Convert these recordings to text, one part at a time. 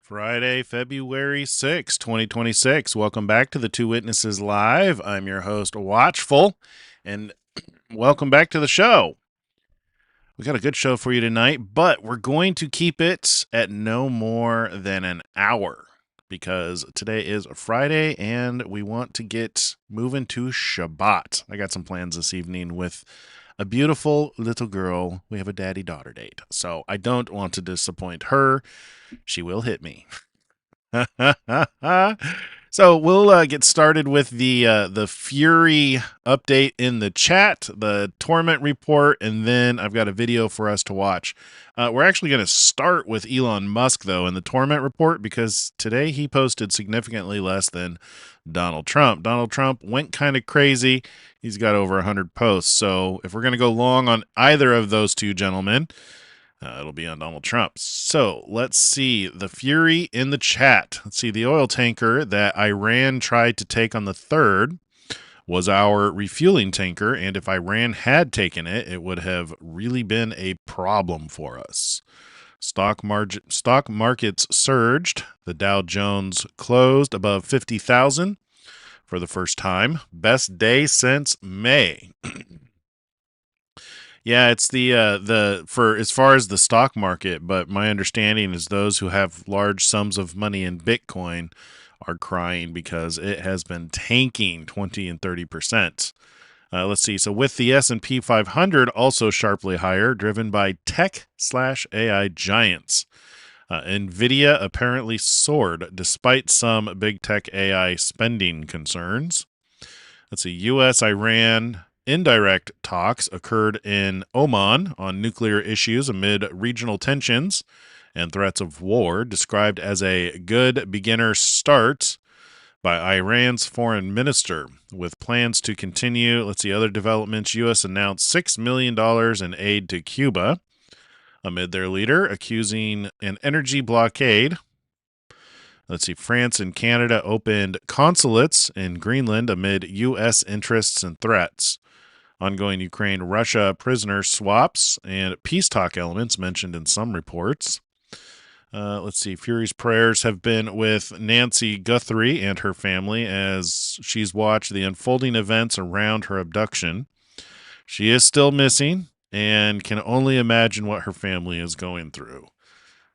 Friday, February 6, 2026. Welcome back to the Two Witnesses Live. I'm your host, Watchful, and welcome back to the show. We got a good show for you tonight, but we're going to keep it at no more than an hour because today is a Friday and we want to get moving to Shabbat. I got some plans this evening with a beautiful little girl. We have a daddy-daughter date, so I don't want to disappoint her. She will hit me. So we'll get started with the Fury update in the chat, the Torment report, and then I've got a video for us to watch. We're actually going to start with Elon Musk, though, in the Torment report, because today he posted significantly less than Donald Trump. Donald Trump went kind of crazy. He's got over 100 posts. So if we're going to go long on either of those two gentlemen, it'll be on Donald Trump. So let's see the Fury in the chat. Let's see the oil tanker that Iran tried to take on the 3rd was our refueling tanker. And if Iran had taken it, it would have really been a problem for us. Stock markets surged. The Dow Jones closed above 50,000 for the first time. Best day since May. Yeah, it's the for as far as the stock market, but my understanding is those who have large sums of money in Bitcoin are crying because it has been tanking 20 and 30%. Let's see. So with the S&P 500 also sharply higher, driven by tech/AI giants. Nvidia apparently soared despite some big tech AI spending concerns. Let's see. U.S.-Iran indirect talks occurred in Oman on nuclear issues amid regional tensions and threats of war, described as a good beginner start by Iran's foreign minister, with plans to continue. Let's see other developments. U.S. announced $6 million in aid to Cuba amid their leader accusing an energy blockade. Let's see, France and Canada opened consulates in Greenland amid U.S. interests and threats. Ongoing Ukraine-Russia prisoner swaps and peace talk elements mentioned in some reports. Let's see. Fury's prayers have been with Nancy Guthrie and her family as she's watched the unfolding events around her abduction. She is still missing and can only imagine what her family is going through.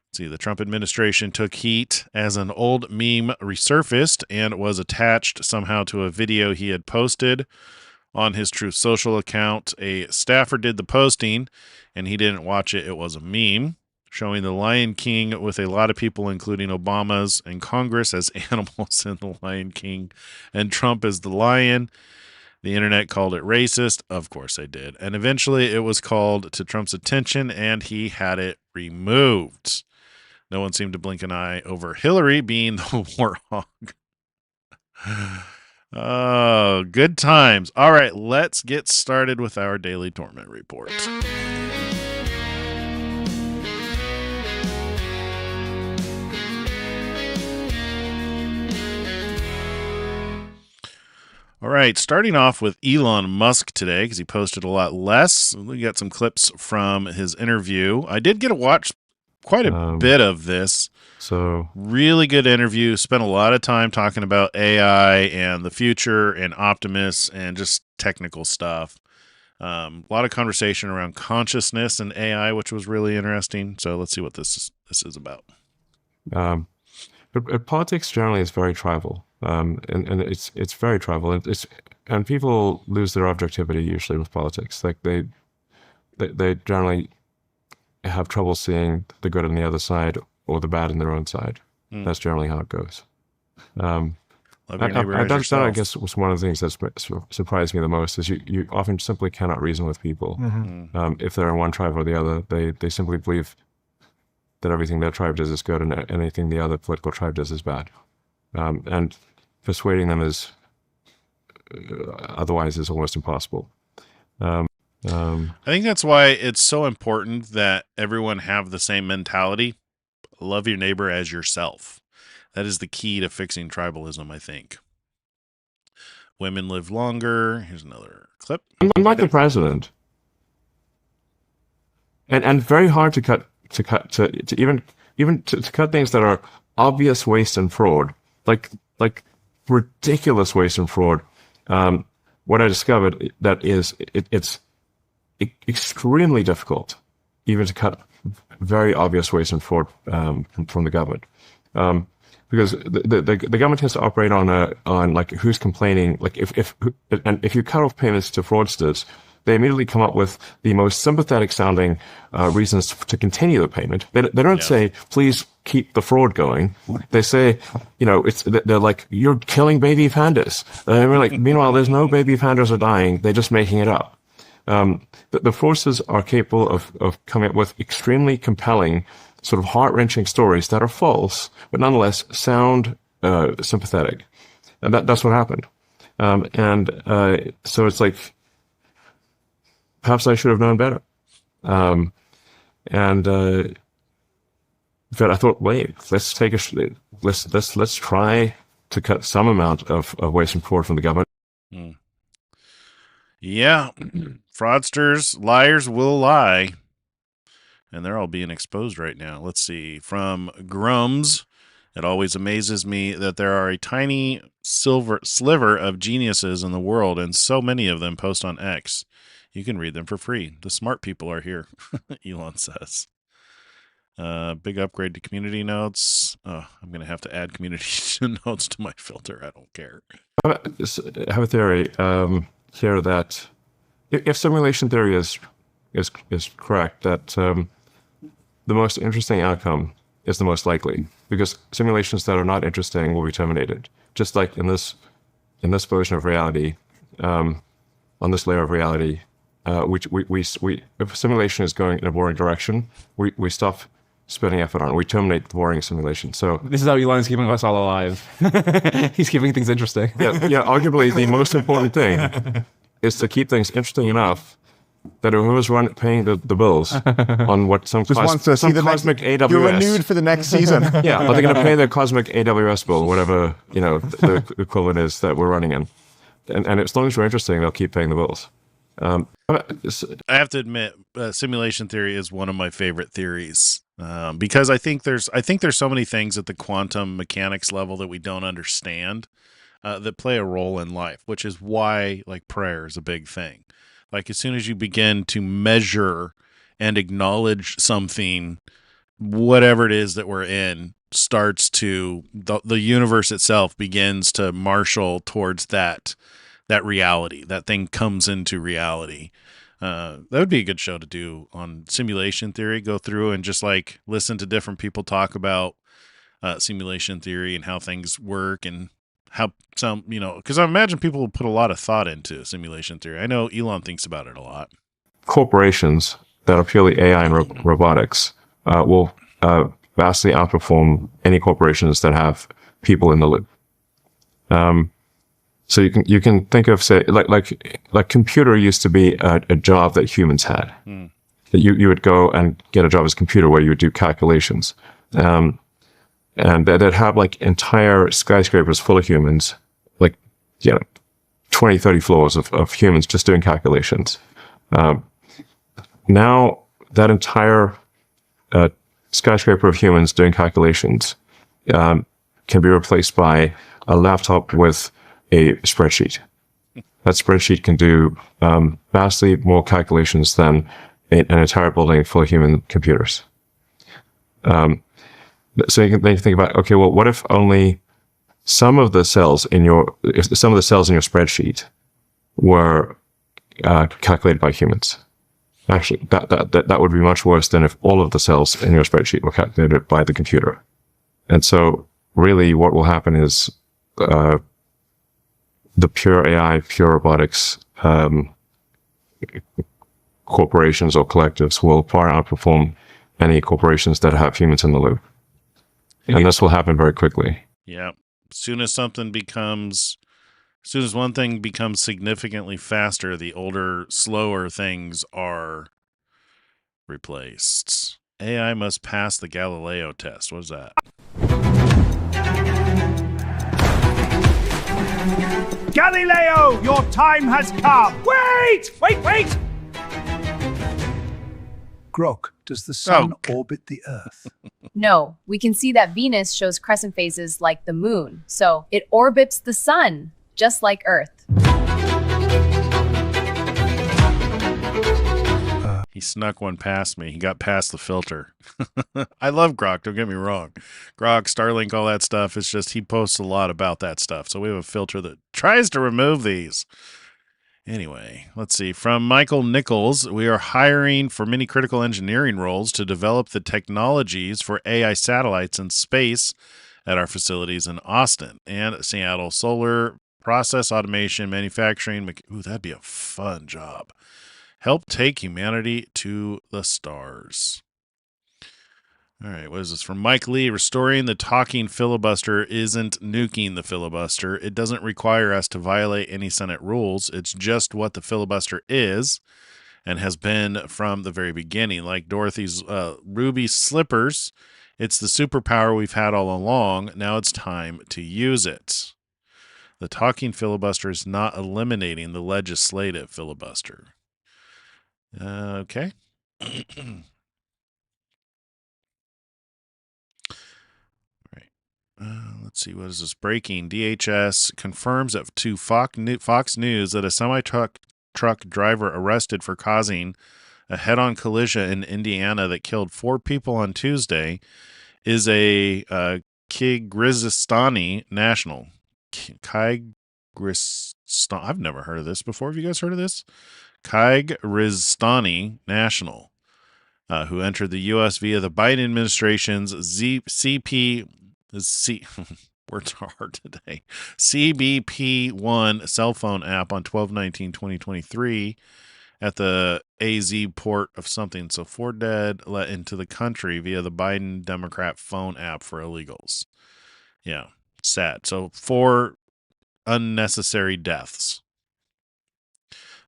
Let's see. The Trump administration took heat as an old meme resurfaced and was attached somehow to a video he had posted on his Truth Social account. A staffer did the posting, and he didn't watch it. It was a meme showing the Lion King with a lot of people, including Obama's and Congress, as animals in the Lion King, and Trump as the lion. The internet called it racist. Of course they did. And eventually it was called to Trump's attention, and he had it removed. No one seemed to blink an eye over Hillary being the war hog. Oh, good times. All right, let's get started with our daily Torment report. All right, starting off with Elon Musk today because he posted a lot less. We got some clips from his interview. I did get to watch quite a bit of this. So really good interview. Spent a lot of time talking about AI and the future and Optimus and just technical stuff. A lot of conversation around consciousness and AI, which was really interesting. So let's see what this is about. but politics generally is very tribal, and it's very tribal, and people lose their objectivity usually with politics. Like they generally have trouble seeing the good on the other side or the bad in their own side. That's generally how it goes. Love your neighbor as yourself. That, I guess, was one of the things that surprised me the most, is you often simply cannot reason with people. If they're in one tribe or the other, they simply believe that everything their tribe does is good and anything the other political tribe does is bad. And persuading them is otherwise is almost impossible. I think that's why it's so important that everyone have the same mentality. Love your neighbor as yourself. That is the key to fixing tribalism, I think. Women live longer. Here's another clip. Unlike the president, and very hard to cut to cut things that are obvious waste and fraud, like ridiculous waste and fraud. What I discovered that it's extremely difficult even to cut very obvious waste and fraud from the government. Because the government has to operate on like who's complaining. Like if you cut off payments to fraudsters, they immediately come up with the most sympathetic sounding reasons to continue the payment. They don't say, please keep the fraud going. They say, they're like, you're killing baby pandas. And we're like, meanwhile, there's no baby pandas are dying. They're just making it up. The fraudsters are capable of coming up with extremely compelling, sort of heart-wrenching stories that are false, but nonetheless sound sympathetic. And that's what happened. So it's like, perhaps I should have known better. But I thought, wait, let's try to cut some amount of waste and fraud from the government. Yeah, fraudsters, liars will lie. And they're all being exposed right now. Let's see. From Grums, it always amazes me that there are a tiny sliver of geniuses in the world, and so many of them post on X. You can read them for free. The smart people are here, Elon says. Big upgrade to community notes. Oh, I'm going to have to add community notes to my filter. I don't care. I have a theory here that if simulation theory is correct, that the most interesting outcome is the most likely, because simulations that are not interesting will be terminated. Just like in this version of reality, on this layer of reality, if a simulation is going in a boring direction, we stop spending effort on it. We terminate the boring simulation. So this is how Elon's keeping us all alive. He's keeping things interesting. Yeah. Arguably, the most important thing is to keep things interesting enough that whoever's paying the bills on what some cosmic AWS. You're renewed for the next season. Yeah, but they're going to pay their cosmic AWS bill, whatever the equivalent is that we're running in. And as long as we're interesting, they'll keep paying the bills. I have to admit, simulation theory is one of my favorite theories because I think there's so many things at the quantum mechanics level that we don't understand that play a role in life, which is why like prayer is a big thing. Like as soon as you begin to measure and acknowledge something, whatever it is that we're in starts to the universe itself begins to marshal towards that reality. That thing comes into reality. That would be a good show to do on simulation theory. Go through and just like listen to different people talk about simulation theory and how things work and how some, because I imagine people will put a lot of thought into simulation theory. I know Elon thinks about it a lot. Corporations that are purely AI and robotics will vastly outperform any corporations that have people in the loop. So you can think of, say, like computer used to be a job that humans had. That you would go and get a job as a computer where you would do calculations. And they'd have like entire skyscrapers full of humans, like, 20, 30 floors of humans just doing calculations. Now that entire skyscraper of humans doing calculations can be replaced by a laptop with a spreadsheet. That spreadsheet can do vastly more calculations than an entire building full of human computers. So you can then think about, okay, well, what if only some of the cells in your spreadsheet were calculated by humans? Actually, that would be much worse than if all of the cells in your spreadsheet were calculated by the computer. And so, really, what will happen is the pure AI, pure robotics corporations or collectives will far outperform any corporations that have humans in the loop. And this will happen very quickly. Yeah. As soon as one thing becomes significantly faster, the older, slower things are replaced. AI must pass the Galileo test. What is that? Galileo, your time has come. Wait! Grok, does the sun orbit the Earth? No, we can see that Venus shows crescent phases like the moon, so it orbits the sun, just like Earth. He snuck one past me. He got past the filter. I love Grok, don't get me wrong. Grok, Starlink, all that stuff. It's just he posts a lot about that stuff. So we have a filter that tries to remove these. Anyway, let's see. From Michael Nichols, we are hiring for many critical engineering roles to develop the technologies for AI satellites in space at our facilities in Austin and Seattle. Solar, process automation, manufacturing. Ooh, that'd be a fun job. Help take humanity to the stars. All right, what is this? From Mike Lee, restoring the talking filibuster isn't nuking the filibuster. It doesn't require us to violate any Senate rules. It's just what the filibuster is and has been from the very beginning. Like Dorothy's ruby slippers, it's the superpower we've had all along. Now it's time to use it. The talking filibuster is not eliminating the legislative filibuster. Okay. Let's see, what is this? Breaking. DHS confirms to Fox News that a semi-truck driver arrested for causing a head-on collision in Indiana that killed 4 people on Tuesday is a Kyrgyzstani national. Kyrgyzstan. I've never heard of this before. Have you guys heard of this? Kyrgyzstani national who entered the U.S. via the Biden administration's words are hard today. CBP1 cell phone app on 12/19/2023 at the AZ port of something. So 4 dead let into the country via the Biden Democrat phone app for illegals. Yeah, sad. So 4 unnecessary deaths.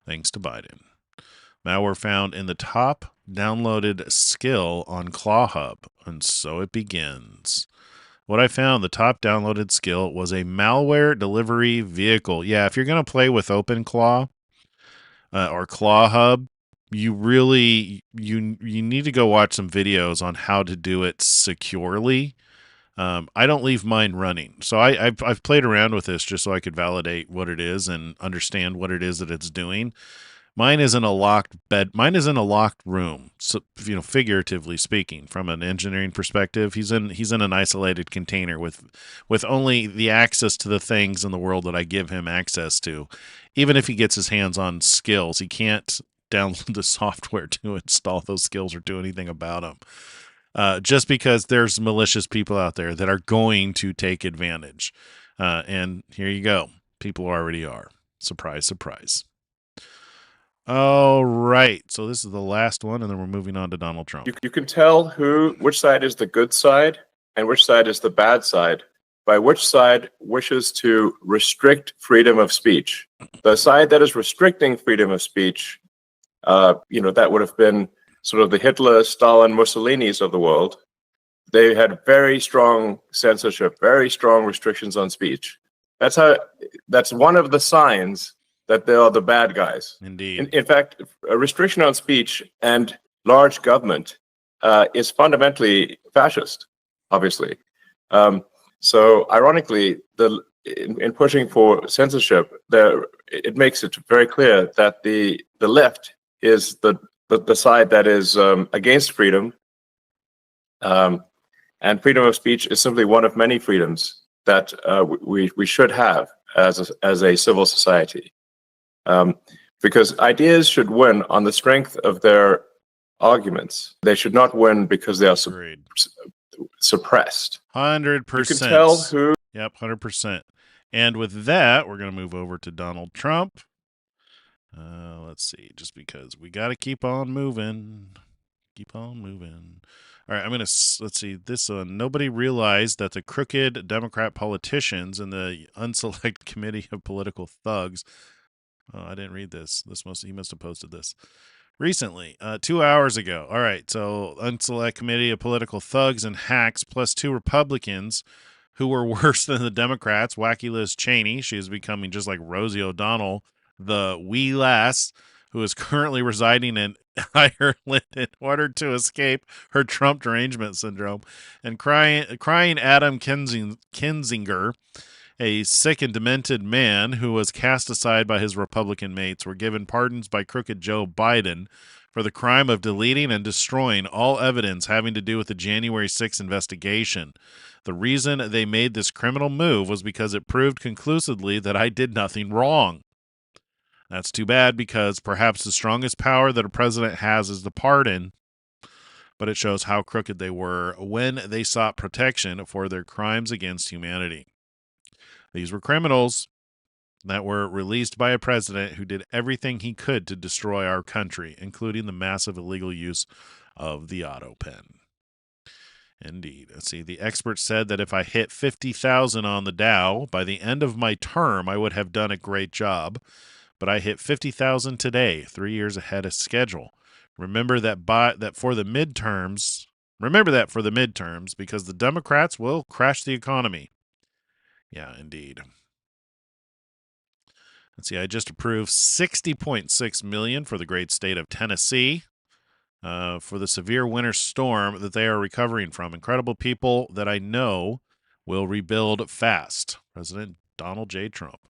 Thanks to Biden. Malware found in the top downloaded skill on ClawHub, and so it begins. What I found, the top downloaded skill was a malware delivery vehicle. Yeah, if you're going to play with OpenClaw or ClawHub, you really you need to go watch some videos on how to do it securely. I don't leave mine running, so I've played around with this just so I could validate what it is and understand what it is that it's doing. Mine is in a locked bed. Mine is in a locked room. So, figuratively speaking, from an engineering perspective, he's in an isolated container with only the access to the things in the world that I give him access to. Even if he gets his hands on skills, he can't download the software to install those skills or do anything about them. Just because there's malicious people out there that are going to take advantage. And here you go. People already are. Surprise, surprise. All right. So this is the last one, and then we're moving on to Donald Trump. You can tell which side is the good side and which side is the bad side by which side wishes to restrict freedom of speech. The side that is restricting freedom of speech, that would have been sort of the Hitler, Stalin, Mussolinis of the world. They had very strong censorship, very strong restrictions on speech. That's one of the signs that they are the bad guys. Indeed. In fact, a restriction on speech and large government is fundamentally fascist, obviously. So ironically, in pushing for censorship, it makes it very clear that the left is the side that is against freedom, and freedom of speech is simply one of many freedoms that we should have as a civil society. Because ideas should win on the strength of their arguments. They should not win because they are suppressed. 100%. You can tell who. Yep, 100%. And with that, we're going to move over to Donald Trump. Let's see, just because we got to keep on moving. Keep on moving. All right, let's see. This nobody realized that the crooked Democrat politicians in the unselect committee of political thugs. Oh, I didn't read this. He must have posted this recently, 2 hours ago. All right, so unselect committee of political thugs and hacks plus 2 Republicans who were worse than the Democrats. Wacky Liz Cheney, she is becoming just like Rosie O'Donnell, the wee lass, who is currently residing in Ireland in order to escape her Trump derangement syndrome, and crying Adam Kinzinger, a sick and demented man who was cast aside by his Republican mates, were given pardons by crooked Joe Biden for the crime of deleting and destroying all evidence having to do with the January 6th investigation. The reason they made this criminal move was because it proved conclusively that I did nothing wrong. That's too bad, because perhaps the strongest power that a president has is the pardon, but it shows how crooked they were when they sought protection for their crimes against humanity. These were criminals that were released by a president who did everything he could to destroy our country, including the massive illegal use of the auto pen. Indeed. Let's see. The expert said that if I hit 50,000 on the Dow by the end of my term, I would have done a great job. But I hit 50,000 today, 3 years ahead of schedule. Remember that for the midterms, because the Democrats will crash the economy. Yeah, indeed. Let's see. I just approved $60.6 million for the great state of Tennessee for the severe winter storm that they are recovering from. Incredible people that I know will rebuild fast. President Donald J. Trump.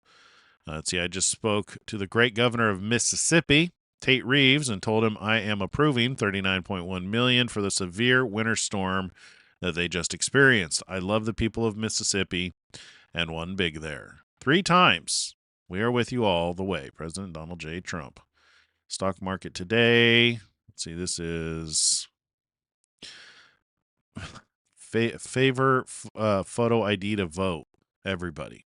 Let's see, I just spoke to the great governor of Mississippi, Tate Reeves, and told him I am approving $39.1 million for the severe winter storm that they just experienced. I love the people of Mississippi, and one big there. 3 times. We are with you all the way. President Donald J. Trump. Stock market today. Let's see, this is favor photo ID to vote. Everybody.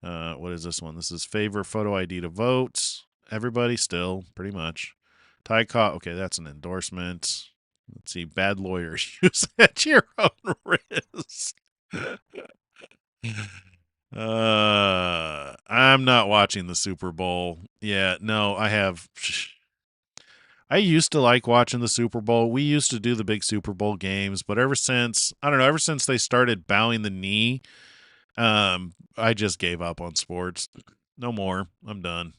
What is this one? This is favor photo ID to vote. Everybody still, pretty much. Okay, that's an endorsement. Let's see, bad lawyers use at your own risk. I'm not watching the Super Bowl. Yeah, no, I have. I used to like watching the Super Bowl. We used to do the big Super Bowl games, but ever since they started bowing the knee, I just gave up on sports. No more. I'm done.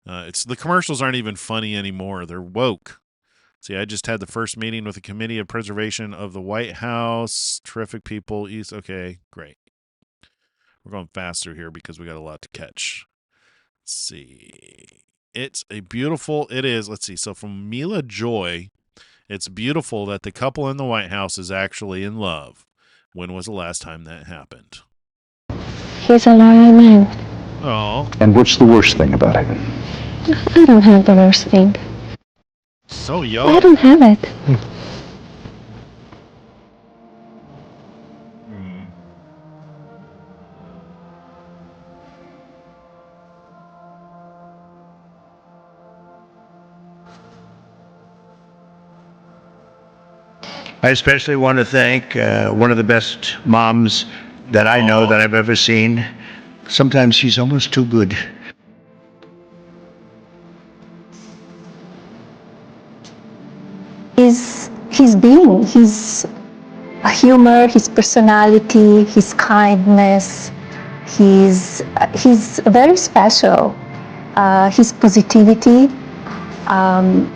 It's the commercials aren't even funny anymore. They're woke. See, I just had the first meeting with the Committee of Preservation of the White House. Terrific people. Okay, great. We're going faster here because we got a lot to catch. Let's see. It is. Let's see. So from Mila Joy, it's beautiful that the couple in the White House is actually in love. When was the last time that happened? He's a loyal man. Oh. And what's the worst thing about it? I don't have the worst thing. So young. I don't have it. I especially want to thank one of the best moms that I know that I've ever seen. Sometimes she's almost too good. His being, his humor, his personality, his kindness, he's very special. His positivity,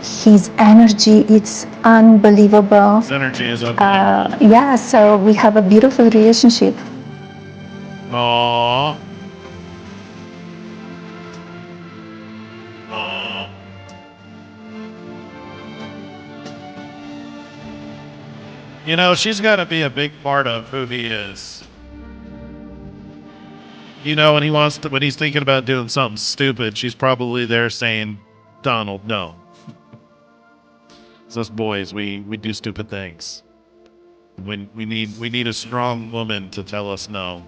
his energy, it's unbelievable. His energy is okay. Yeah, so we have a beautiful relationship. Aww. You know, she's got to be a big part of who he is. You know, when he's thinking about doing something stupid, she's probably there saying, Donald, no. It's us boys, we do stupid things. When we need a strong woman to tell us no.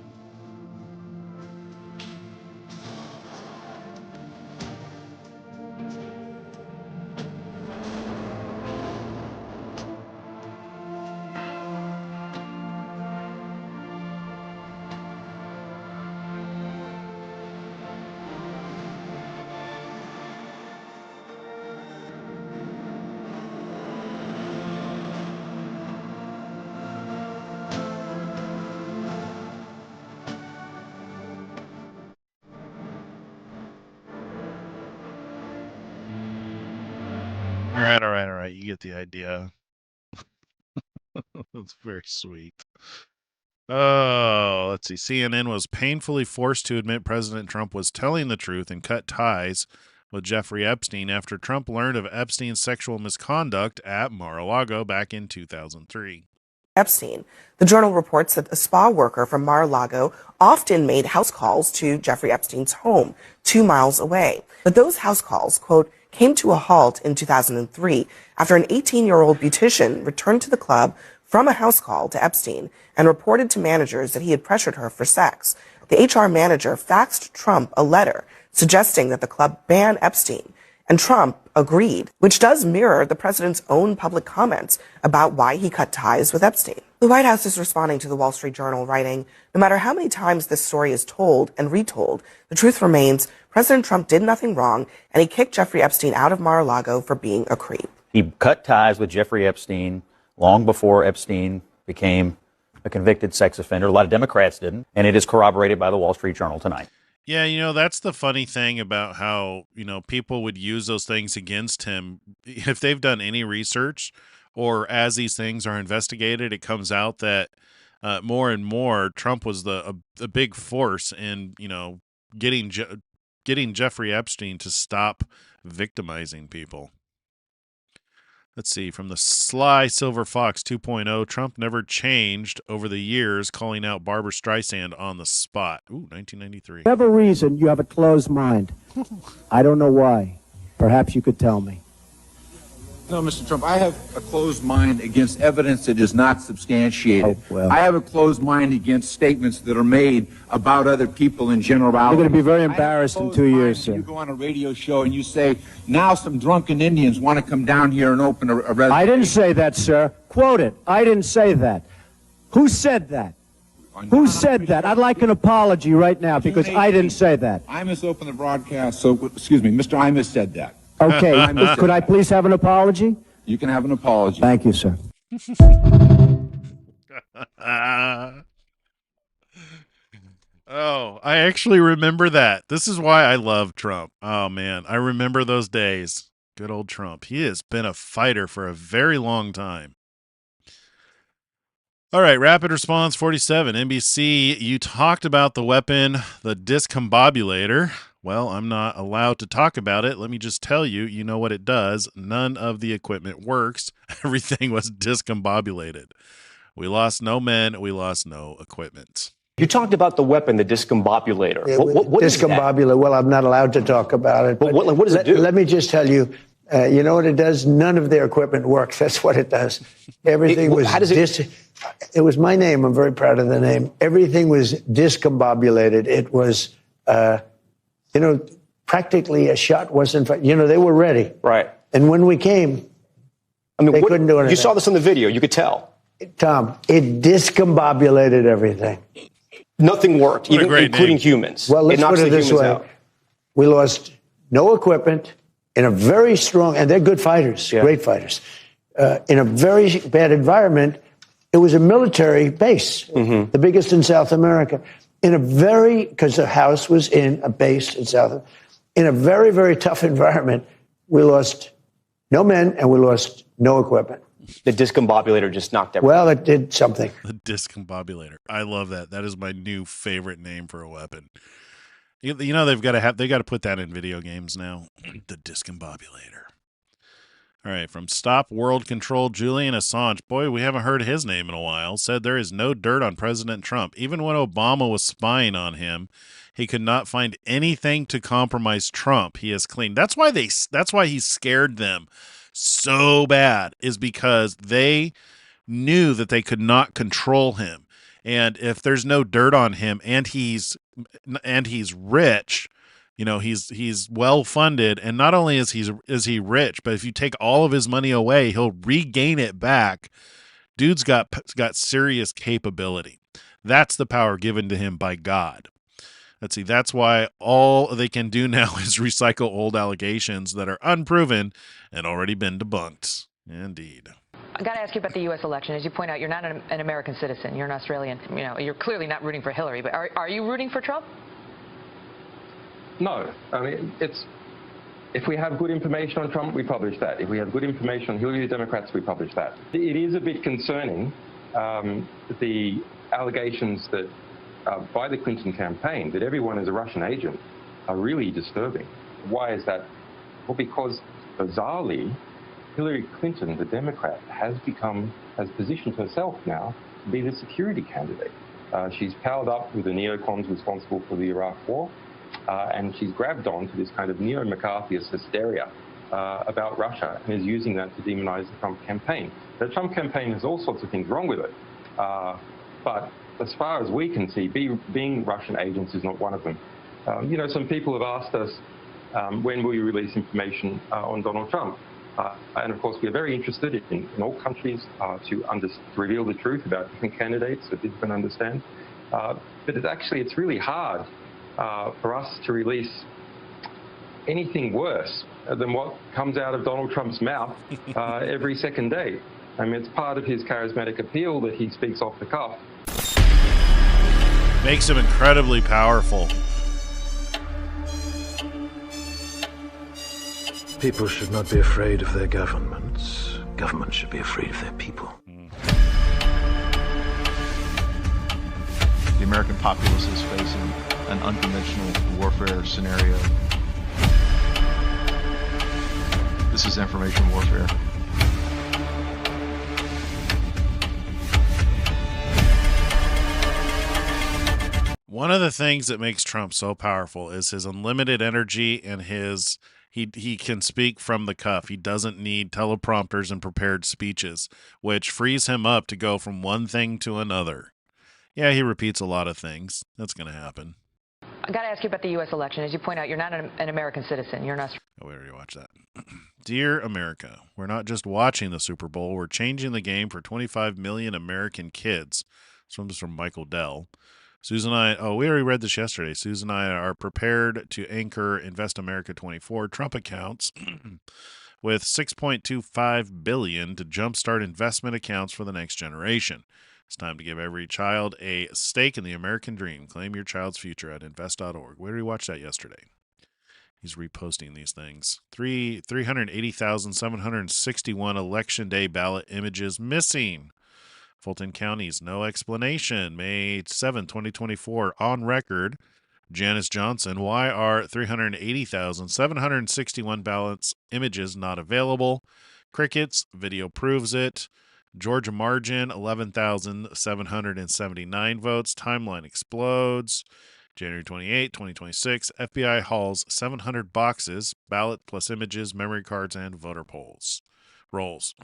all right. You get the idea. That's very sweet. Oh, let's see. CNN was painfully forced to admit President Trump was telling the truth and cut ties with Jeffrey Epstein after Trump learned of Epstein's sexual misconduct at Mar-a-Lago back in 2003. Epstein. The Journal reports that a spa worker from Mar-a-Lago often made house calls to Jeffrey Epstein's home 2 miles away. But those house calls, quote, came to a halt in 2003 after an 18-year-old beautician returned to the club from a house call to Epstein and reported to managers that he had pressured her for sex. The HR manager faxed Trump a letter suggesting that the club ban Epstein, and Trump agreed, which does mirror the president's own public comments about why he cut ties with Epstein. The White House is responding to the Wall Street Journal, writing, no matter how many times this story is told and retold, the truth remains President Trump did nothing wrong, and he kicked Jeffrey Epstein out of Mar-a-Lago for being a creep. He cut ties with Jeffrey Epstein long before Epstein became a convicted sex offender. A lot of Democrats didn't, and it is corroborated by the Wall Street Journal tonight. Yeah, that's the funny thing about how, people would use those things against him. If they've done any research or as these things are investigated, it comes out that more and more Trump was a big force in, getting Jeffrey Epstein to stop victimizing people. Let's see, from the Sly Silver Fox 2.0, Trump never changed over the years, calling out Barbra Streisand on the spot. Ooh, 1993. Whatever reason, you have a closed mind. I don't know why. Perhaps you could tell me. No, Mr. Trump, I have a closed mind against evidence that is not substantiated. Oh, well. I have a closed mind against statements that are made about other people in general. You're going to be very embarrassed in 2 years, sir. You go on a radio show and you say, now some drunken Indians want to come down here and open a reservation. I didn't say that, sir. Quote it. I didn't say that. Who said that? Who said that? I'd like an apology right now because I didn't say that. Imus opened the broadcast, so, excuse me, Mr. Imus said that. Okay, could I please have an apology? You can have an apology. Thank you, sir. Oh, I actually remember that. This is why I love Trump. Oh, man, I remember those days. Good old Trump. He has been a fighter for a very long time. All right, Rapid Response 47, NBC, you talked about the weapon, the discombobulator. Well, I'm not allowed to talk about it. Let me just tell you, you know what it does. None of the equipment works. Everything was discombobulated. We lost no men. We lost no equipment. You talked about the weapon, the discombobulator. What is discombobulator? Well, I'm not allowed to talk about it. But what does it do? Let me just tell you, you know what it does? None of their equipment works. That's what it does. Everything was... How does it... It was my name. I'm very proud of the name. Everything was discombobulated. It was... practically a shot wasn't, they were ready. Right. And when we came, they couldn't do anything. You saw this on the video. You could tell. Tom, it discombobulated everything. Nothing worked, even including humans. Well, let's put it this way. We lost no equipment in a very strong, and they're good fighters, great fighters. In a very bad environment, it was a military base, the biggest in South America. Because the house was in a base in South, in a very, very tough environment, we lost no men and we lost no equipment. The discombobulator just knocked everything. Well, it did something. The discombobulator. I love that. That is my new favorite name for a weapon. They've got to put that in video games now. The discombobulator. All right, from Stop World Control, Julian Assange. Boy, we haven't heard his name in a while. Said there is no dirt on President Trump. Even when Obama was spying on him, he could not find anything to compromise Trump. He is clean. That's why he scared them so bad, is because they knew that they could not control him. And if there's no dirt on him and he's rich, he's well funded, and not only is he rich, but if you take all of his money away, he'll regain it back. Dude's got serious capability. That's the power given to him by God. Let's see. That's why all they can do now is recycle old allegations that are unproven and already been debunked. Indeed. I got to ask you about the U.S. election. As you point out, you're not an American citizen. You're an Australian. You're clearly not rooting for Hillary, but are you rooting for Trump? No, I mean, If we have good information on Trump, we publish that. If we have good information on Hillary, the Democrats, we publish that. It is a bit concerning, the allegations that by the Clinton campaign that everyone is a Russian agent are really disturbing. Why is that? Well, because bizarrely, Hillary Clinton, the Democrat, has positioned herself now to be the security candidate. She's powered up with the neocons responsible for the Iraq War, and she's grabbed on to this kind of neo-McCarthyist hysteria about Russia and is using that to demonize the Trump campaign. The Trump campaign has all sorts of things wrong with it, but as far as we can see, being Russian agents is not one of them. Some people have asked us, when will you release information on Donald Trump? And of course, we're very interested in all countries to reveal the truth about different candidates so people can understand. But it's really hard for us to release anything worse than what comes out of Donald Trump's mouth every second day. I mean, it's part of his charismatic appeal that he speaks off the cuff. Makes him incredibly powerful. People should not be afraid of their governments. Governments should be afraid of their people. The American populace is facing an unconventional warfare scenario. This is information warfare. One of the things that makes Trump so powerful is his unlimited energy and his he can speak from the cuff. He doesn't need teleprompters and prepared speeches, which frees him up to go from one thing to another. Yeah, he repeats a lot of things. That's going to happen. I got to ask you about the U.S. election. As you point out, you're not an American citizen. You're not. Oh, we already watched that. Dear America, we're not just watching the Super Bowl. We're changing the game for 25 million American kids. This one's from Michael Dell. Susan and I, we already read this yesterday. Susan and I are prepared to anchor Invest America 24 Trump accounts with $6.25 billion to jumpstart investment accounts for the next generation. It's time to give every child a stake in the American dream. Claim your child's future at invest.org. We already watched that yesterday. He's reposting these things. 380,761 Election Day ballot images missing. Fulton County's no explanation. May 7, 2024, on record. Janice Johnson, why are 380,761 ballots images not available? Crickets, video proves it. Georgia margin, 11,779 votes. Timeline explodes. January 28, 2026, FBI hauls 700 boxes, ballot plus images, memory cards, and voter rolls.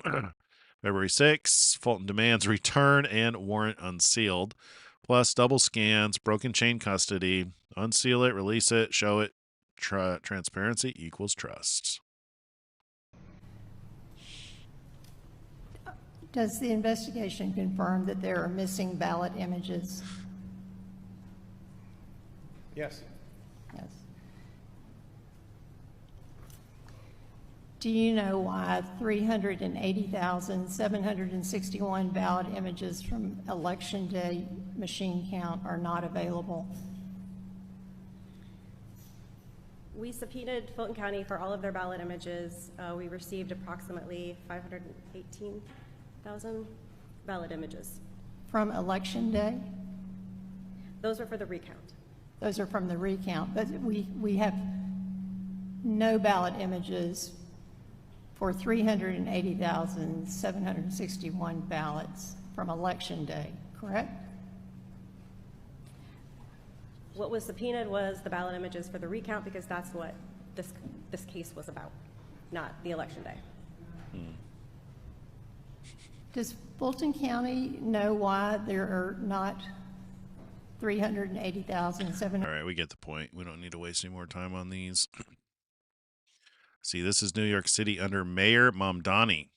February 6, Fulton demands return and warrant unsealed, plus double scans, broken chain custody, unseal it, release it, show it. Transparency equals trust. Does the investigation confirm that there are missing ballot images? Yes. Yes. Do you know why 380,761 ballot images from Election Day machine count are not available? We subpoenaed Fulton County for all of their ballot images. We received approximately 518,000 ballot images. From Election Day? Those are for the recount. Those are from the recount, but we have no ballot images for 380,761 ballots from Election Day, correct? What was subpoenaed was the ballot images for the recount because that's what this case was about, not the Election Day. Does Fulton County know why there are not 380,700? All right, we get the point. We don't need to waste any more time on these. See, this is New York City under Mayor Mamdani.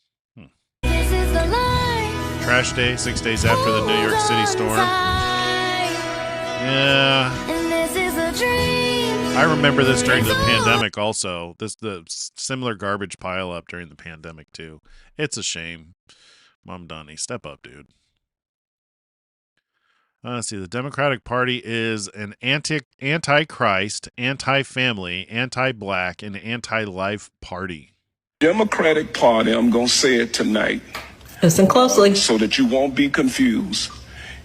Trash day, 6 days after the New York City storm. Yeah. I remember this during the pandemic also. The similar garbage pile up during the pandemic too. It's a shame. Mamdani, step up, dude. Let's see. The Democratic Party is an anti-Christ, anti-family, anti-black, and anti-life party. Democratic Party, I'm going to say it tonight. Listen closely. So that you won't be confused,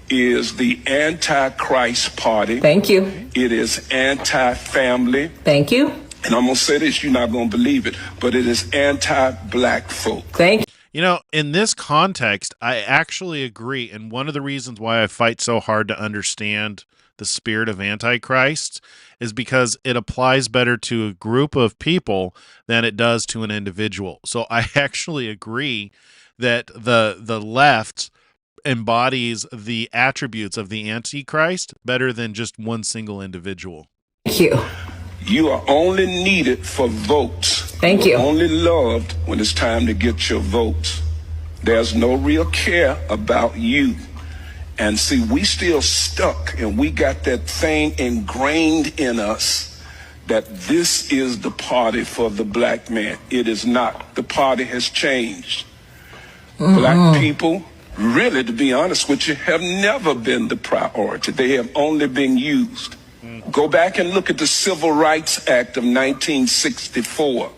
is the anti-Christ party. Thank you. It is anti-family. Thank you. And I'm going to say this, you're not going to believe it, but it is anti-black folk. Thank you. You know, in this context, I actually agree. And one of the reasons why I fight so hard to understand the spirit of Antichrist is because it applies better to a group of people than it does to an individual. So I actually agree that the left embodies the attributes of the Antichrist better than just one single individual. Thank you. You are only needed for votes. Thank you. You're only loved when it's time to get your votes. There's no real care about you. And see, we still stuck, and we got that thing ingrained in us that this is the party for the black man. It is not. The party has changed. Black people, really, to be honest with you, have never been the priority. They have only been used. Go back and look at the Civil Rights Act of 1964.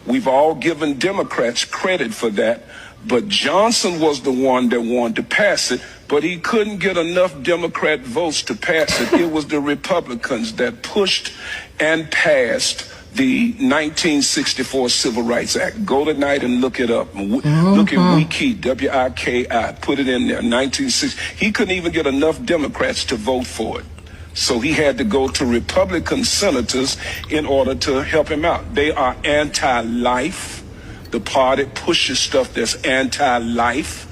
We've all given Democrats credit for that, but Johnson was the one that wanted to pass it, but he couldn't get enough Democrat votes to pass it. It was the Republicans that pushed and passed the 1964 Civil Rights Act. Go tonight and look it up. Look at Wiki, W-I-K-I, put it in there, 1960. He couldn't even get enough Democrats to vote for it. So he had to go to Republican senators in order to help him out. They are anti-life. The party pushes stuff that's anti-life.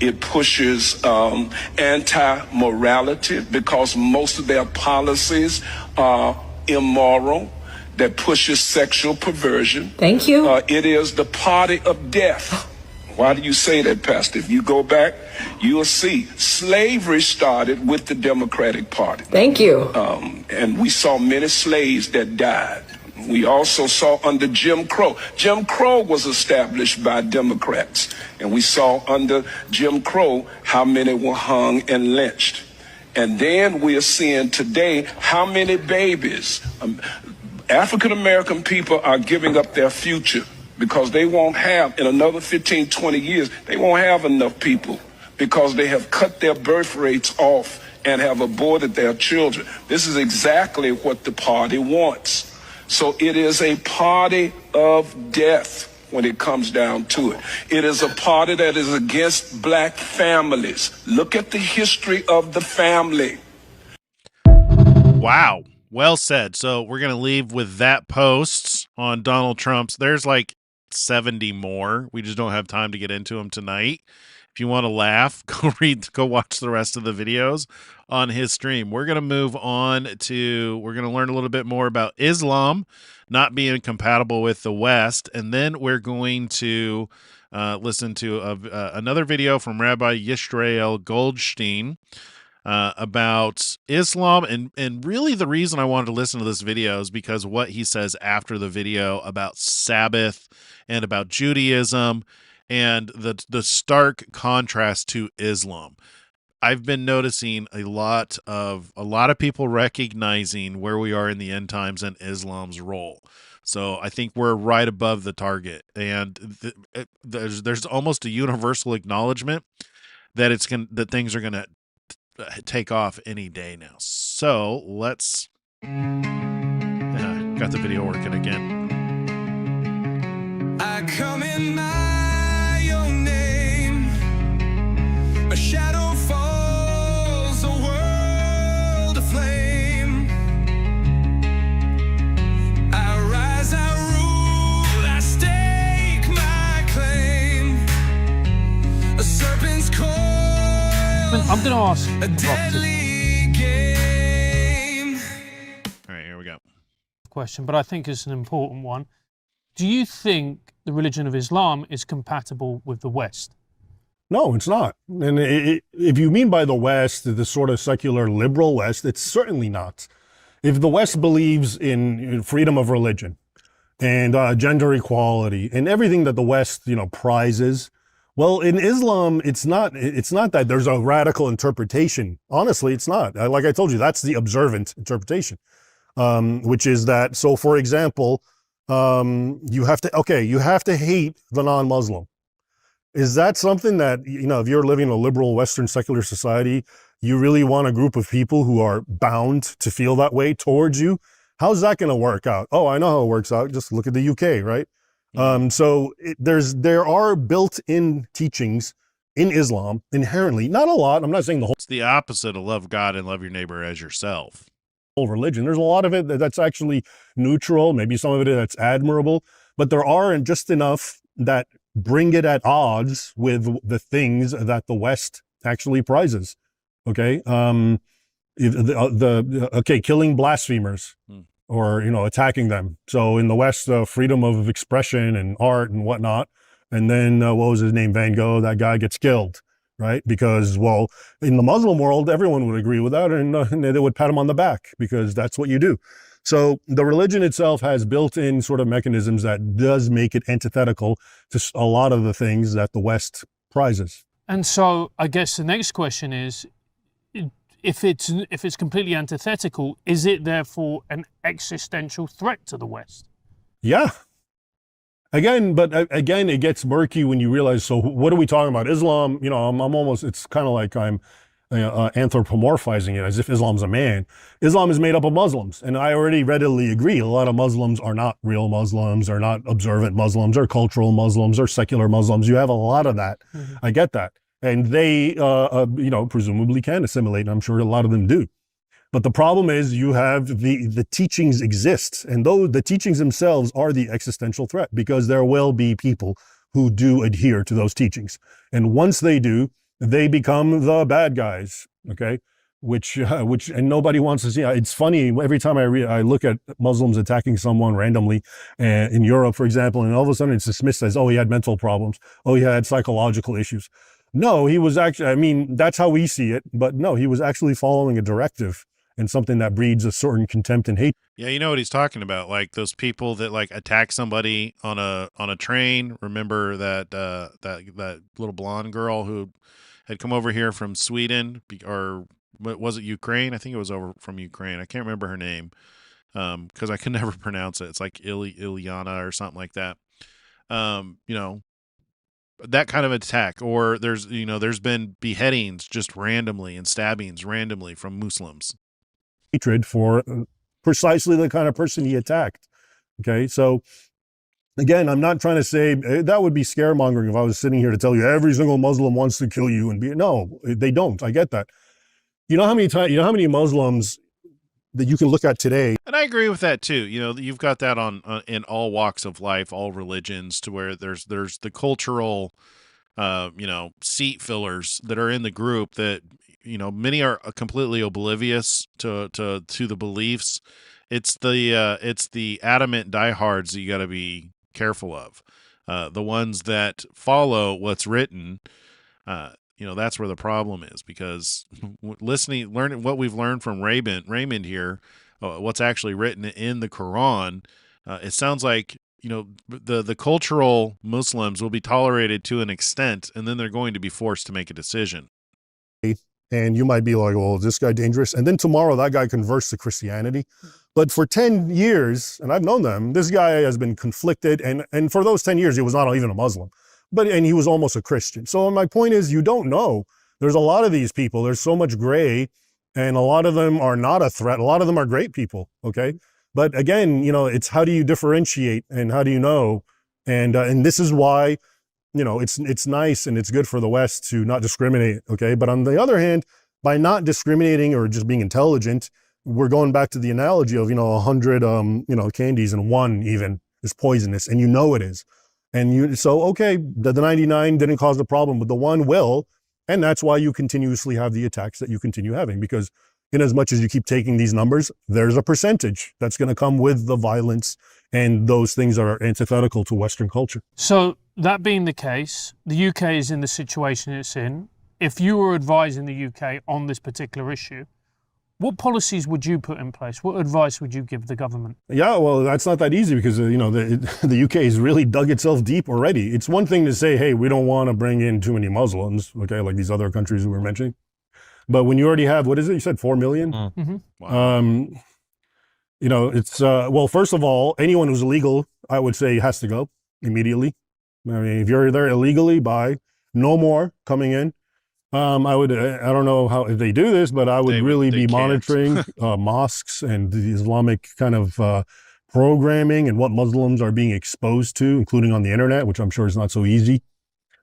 It pushes anti-morality because most of their policies are immoral. That pushes sexual perversion. Thank you. It is the party of death. Why do you say that, Pastor? If you go back, you'll see slavery started with the Democratic Party. Thank you. And we saw many slaves that died. We also saw under Jim Crow. Jim Crow was established by Democrats. And we saw under Jim Crow how many were hung and lynched. And then we are seeing today how many babies, African-American people are giving up their future because they won't have, in another 15, 20 years, they won't have enough people because they have cut their birth rates off and have aborted their children. This is exactly what the party wants. So it is a party of death when it comes down to it. It is a party that is against black families. Look at the history of the family. Wow. Well said. So we're going to leave with that post on Donald Trump's. There's like 70 more. We just don't have time to get into them tonight. If you want to laugh, go watch the rest of the videos on his stream. We're going to move on to, we're going to learn a little bit more about Islam not being compatible with the West. And then we're going to listen to another video from Rabbi Goldstein about Islam. And really the reason I wanted to listen to this video is because what he says after the video about Sabbath and about Judaism and the stark contrast to Islam. I've been noticing a lot of people recognizing where we are in the end times and Islam's role. So I think we're right above the target, and there's almost a universal acknowledgement that that things are going to take off any day now. So let's got the video working again. I come in my own name, a shadow falls, a world aflame. I rise, I rule, I stake my claim. A serpent's coil, I'm going to ask a deadly game. All right, here we go. Question, but I think it's an important one. Do you think the religion of Islam is compatible with the West? No, it's not. And if you mean by the West, the sort of secular liberal West, it's certainly not. If the West believes in freedom of religion and gender equality and everything that the West, prizes, Well, in Islam, it's not that there's a radical interpretation. Honestly, it's not. Like I told you, that's the observant interpretation, which is that, so for example, you have to hate the non-Muslim. Is that something that, if you're living in a liberal Western secular society, you really want a group of people who are bound to feel that way towards you? How's that going to work out? Oh, I know how it works out. Just look at the UK, right? So there are built-in teachings in Islam inherently, not a lot. I'm not saying the whole. It's the opposite of love God and love your neighbor as yourself. Whole religion. There's a lot of it that's actually neutral. Maybe some of it that's admirable, but there are just enough that bring it at odds with the things that the West actually prizes. Okay. Killing blasphemers. Or, attacking them. So in the West, freedom of expression and art and whatnot. And then, what was his name? Van Gogh, that guy gets killed, right? Because, well, in the Muslim world, everyone would agree with that and they would pat him on the back because that's what you do. So the religion itself has built-in sort of mechanisms that does make it antithetical to a lot of the things that the West prizes. And so I guess the next question is, if it's completely antithetical, is it therefore an existential threat to the West? Yeah. Again, it gets murky when you realize, so what are we talking about? Islam, I'm almost, it's kind of like I'm anthropomorphizing it as if Islam's a man. Islam is made up of Muslims, and I already readily agree. A lot of Muslims are not real Muslims, are not observant Muslims, or cultural Muslims, or secular Muslims. You have a lot of that. Mm-hmm. I get that. And they, presumably can assimilate, and I'm sure a lot of them do. But the problem is you have the teachings exist, and though the teachings themselves are the existential threat, because there will be people who do adhere to those teachings. And once they do, they become the bad guys, okay? Which and nobody wants to see. It's funny, every time I look at Muslims attacking someone randomly in Europe, for example, and all of a sudden it's dismissed as, oh, he had mental problems. Oh, he had psychological issues. No, he was actually, that's how we see it, but no, he was actually following a directive and something that breeds a certain contempt and hate. Yeah, you know what he's talking about, like those people that like attack somebody on a train. Remember that little blonde girl who had come over here from Sweden, or was it Ukraine? I think it was over from Ukraine. I can't remember her name because I can never pronounce it. It's like Ilyana or something like that. That kind of attack, or there's been beheadings just randomly and stabbings randomly from Muslims. Hatred for precisely the kind of person he attacked. Okay, so again, I'm not trying to say that would be scaremongering if I was sitting here to tell you every single Muslim wants to kill you no, they don't. I get that. You know how many Muslims that you can look at today. And I agree with that too. You've got that on in all walks of life, all religions, to where there's the cultural, seat fillers that are in the group that, many are completely oblivious to the beliefs. It's the adamant diehards that you got to be careful of. The ones that follow what's written, that's where the problem is, because learning what we've learned from Raymond here, what's actually written in the Quran, it sounds like, the cultural Muslims will be tolerated to an extent, and then they're going to be forced to make a decision. And you might be like, well, is this guy dangerous? And then tomorrow that guy converts to Christianity. But for 10 years, and I've known them, this guy has been conflicted. And for those 10 years, he was not even a Muslim. And he was almost a Christian. So my point is, you don't know. There's a lot of these people. There's so much gray, and a lot of them are not a threat. A lot of them are great people, okay? But again, it's how do you differentiate, and how do you know? And this is why, it's nice and it's good for the West to not discriminate, okay? But on the other hand, by not discriminating or just being intelligent, we're going back to the analogy of, 100, candies, and one even is poisonous, and it is. And okay, the 99 didn't cause the problem, but the one will. And that's why you continuously have the attacks that you continue having, because in as much as you keep taking these numbers, there's a percentage that's going to come with the violence, and those things are antithetical to Western culture. So that being the case, the UK is in the situation it's in. If you were advising the UK on this particular issue, What policies would you put in place? What advice would you give the government? Yeah, well, that's not that easy because, the UK has really dug itself deep already. It's one thing to say, hey, we don't want to bring in too many Muslims, okay, like these other countries we were mentioning. But when you already have, what is it? You said 4 million? Mm-hmm. Wow. It's, well, first of all, anyone who's illegal, I would say has to go immediately. I mean, if you're there illegally, bye. No more coming in. I don't know how if they do this, but I would really be monitoring mosques and the Islamic kind of programming and what Muslims are being exposed to, including on the internet, which I'm sure is not so easy.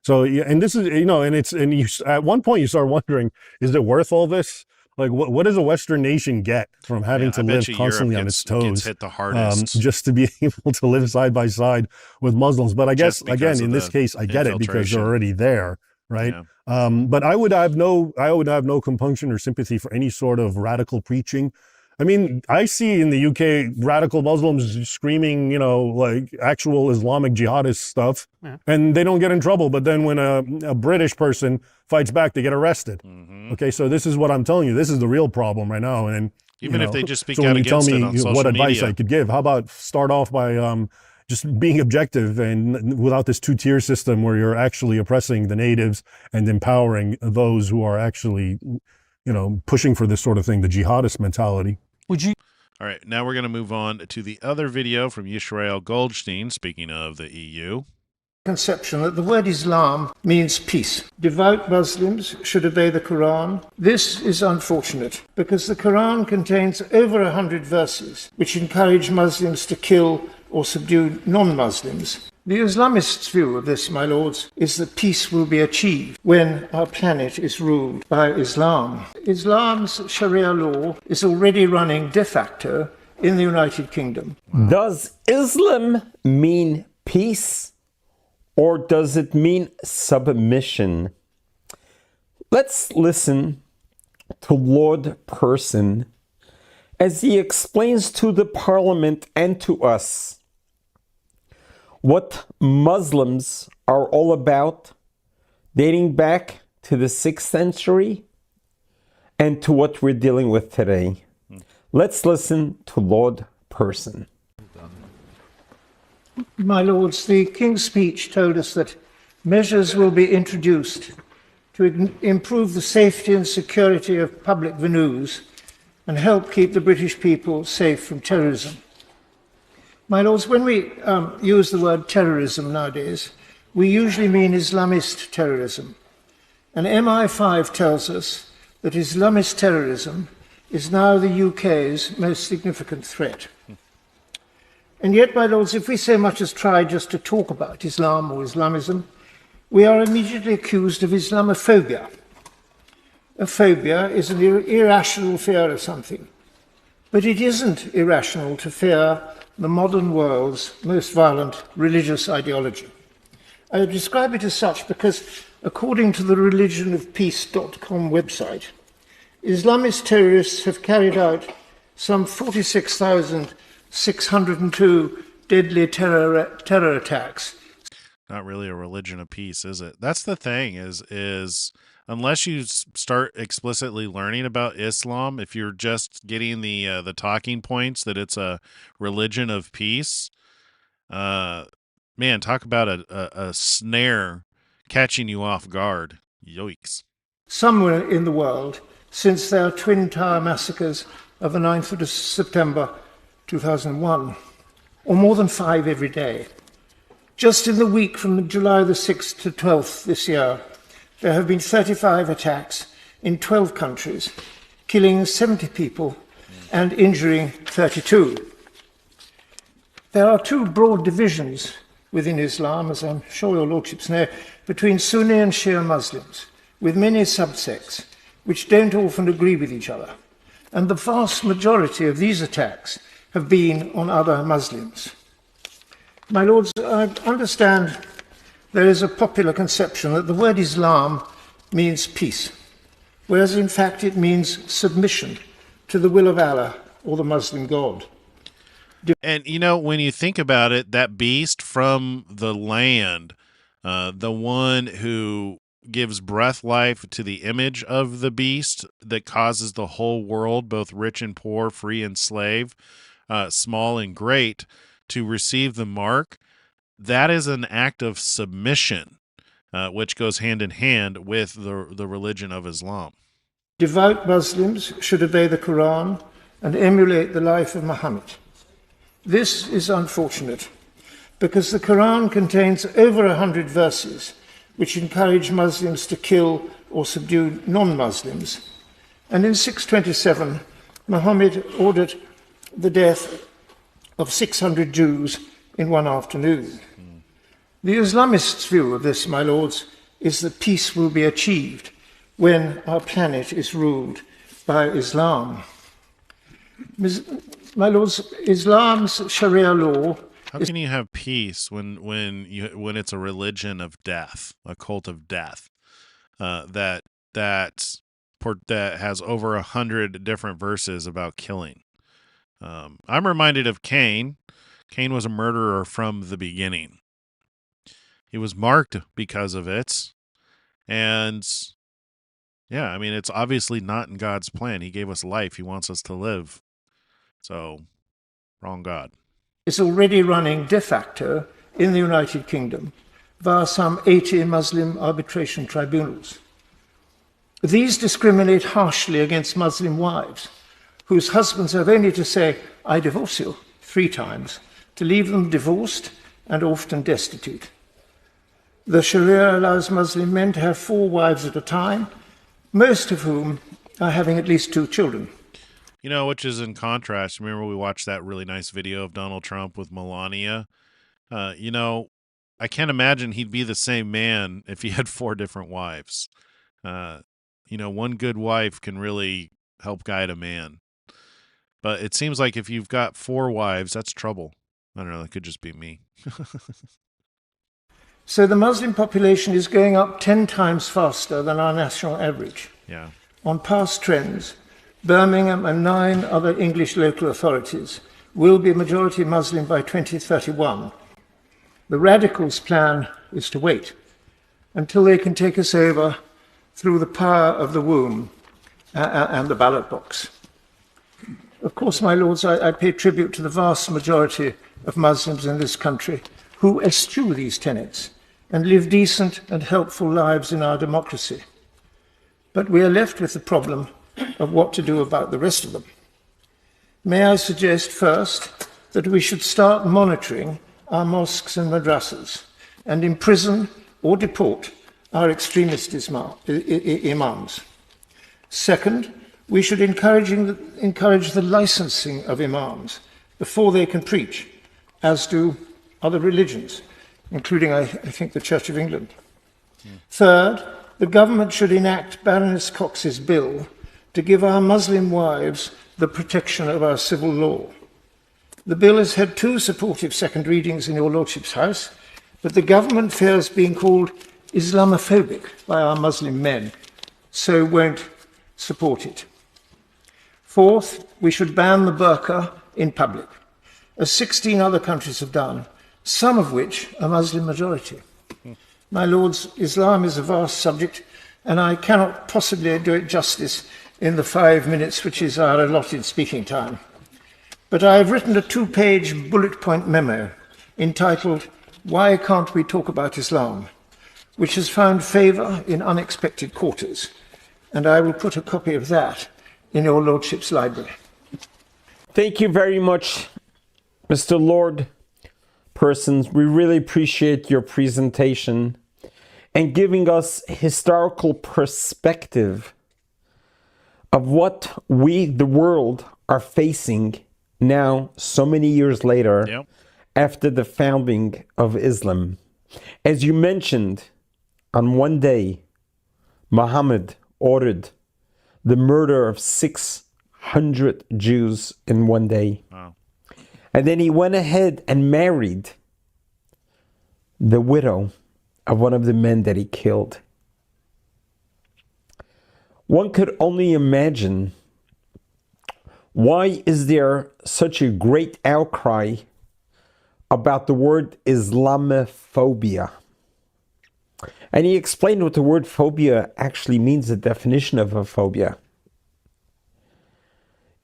So, yeah, and this is, at one point you start wondering, is it worth all this? Like, what does a Western nation get from having to live constantly on its toes? Gets hit the hardest. Just to be able to live side by side with Muslims. But I guess, again, in this case, I get it because they're already there, right? Yeah. But I would have no compunction or sympathy for any sort of radical preaching. I mean, I see in the UK radical Muslims screaming, like actual Islamic jihadist stuff, and they don't get in trouble. But then when a British person fights back, they get arrested. Mm-hmm. Okay, so this is what I'm telling you. This is the real problem right now. And even if they just speak so out when you against tell it me on social what advice media. I could give, how about start off by just being objective and without this two-tier system where you're actually oppressing the natives and empowering those who are actually, pushing for this sort of thing, the jihadist mentality. Would you? All right, now we're going to move on to the other video from Rabbi Goldstein, speaking of the EU. Conception that the word Islam means peace. Devout Muslims should obey the Quran. This is unfortunate because the Quran contains over 100 verses which encourage Muslims to kill or subdue non-Muslims. The Islamists' view of this, my lords, is that peace will be achieved when our planet is ruled by Islam. Islam's Sharia law is already running de facto in the United Kingdom. Does Islam mean peace, or does it mean submission? Let's listen to Lord Person as he explains to the Parliament and to us what Muslims are all about, dating back to the 6th century and to what we're dealing with today. Let's listen to Lord Person. My lords, the King's speech told us that measures will be introduced to improve the safety and security of public venues and help keep the British people safe from terrorism. My lords, when we use the word terrorism nowadays, we usually mean Islamist terrorism. And MI5 tells us that Islamist terrorism is now the UK's most significant threat. And yet, my lords, if we so much as try just to talk about Islam or Islamism, we are immediately accused of Islamophobia. A phobia is an irrational fear of something. But it isn't irrational to fear the modern world's most violent religious ideology. I describe it as such because, according to the religionofpeace.com website, Islamist terrorists have carried out some 46,602 deadly terror attacks. Not really a religion of peace, is it? That's the thing, is unless you start explicitly learning about Islam, if you're just getting the talking points that it's a religion of peace, man, talk about a snare catching you off guard. Yoicks. Somewhere in the world, since their Twin Tower massacres of the 9th of September 2001, or more than 5 every day. Just in the week from July the 6th to 12th this year, there have been 35 attacks in 12 countries, killing 70 people and injuring 32. There are two broad divisions within Islam, as I'm sure your lordships know, between Sunni and Shia Muslims, with many subsects which don't often agree with each other. And the vast majority of these attacks have been on other Muslims. My lords, I understand there is a popular conception that the word Islam means peace, whereas in fact it means submission to the will of Allah or the Muslim God. And, when you think about it, that beast from the land, the one who gives breath life to the image of the beast that causes the whole world, both rich and poor, free and slave, small and great, to receive the mark, that is an act of submission, which goes hand in hand with the religion of Islam. Devout Muslims should obey the Quran and emulate the life of Muhammad. This is unfortunate because the Quran contains over 100 verses which encourage Muslims to kill or subdue non-Muslims. And in 627, Muhammad ordered the death of 600 Jews in one afternoon. The Islamists' view of this, my lords, is that peace will be achieved when our planet is ruled by Islam. My lords, Islam's Sharia law. How can you have peace when it's a religion of death, a cult of death, that has over 100 different verses about killing? I'm reminded of Cain. Cain was a murderer from the beginning. He was marked because of it, and yeah, I mean, it's obviously not in God's plan. He gave us life. He wants us to live. So, wrong God. Is already running de facto in the United Kingdom via some 80 Muslim arbitration tribunals. These discriminate harshly against Muslim wives, whose husbands have only to say, "I divorce you," 3 times, to leave them divorced and often destitute. The Sharia allows Muslim men to have 4 wives at a time, most of whom are having at least 2 children. You know, which is in contrast. Remember we watched that really nice video of Donald Trump with Melania? You know, I can't imagine he'd be the same man if he had 4 different wives. You know, one good wife can really help guide a man. But it seems like if you've got 4 wives, that's trouble. I don't know, that could just be me. So the Muslim population is going up 10 times faster than our national average. Yeah. On past trends, Birmingham and 9 other English local authorities will be majority Muslim by 2031. The radicals' plan is to wait until they can take us over through the power of the womb and the ballot box. Of course, my lords, I pay tribute to the vast majority of Muslims in this country who eschew these tenets and live decent and helpful lives in our democracy. But we are left with the problem of what to do about the rest of them. May I suggest first that we should start monitoring our mosques and madrasas and imprison or deport our extremist imams. Second, we should encourage the licensing of imams before they can preach, as do other religions, including, I think, the Church of England. Third, the government should enact Baroness Cox's bill to give our Muslim wives the protection of our civil law. The bill has had 2 supportive second readings in your Lordship's House, but the government fears being called Islamophobic by our Muslim men, so won't support it. Fourth, we should ban the burqa in public, as 16 other countries have done, some of which are Muslim majority. My lords, Islam is a vast subject, and I cannot possibly do it justice in the 5 minutes which is our allotted speaking time. But I have written a 2-page bullet point memo entitled, "Why Can't We Talk About Islam?" which has found favour in unexpected quarters, and I will put a copy of that in your Lordship's library. Thank you very much, Mr. Lord Persons. We really appreciate your presentation and giving us historical perspective of what we, the world, are facing now, so many years later, after the founding of Islam. As you mentioned, on one day, Muhammad ordered the murder of 600 Jews in one day. Wow. And then he went ahead and married the widow of one of the men that he killed. One could only imagine, why is there such a great outcry about the word Islamophobia? And he explained what the word phobia actually means, the definition of a phobia.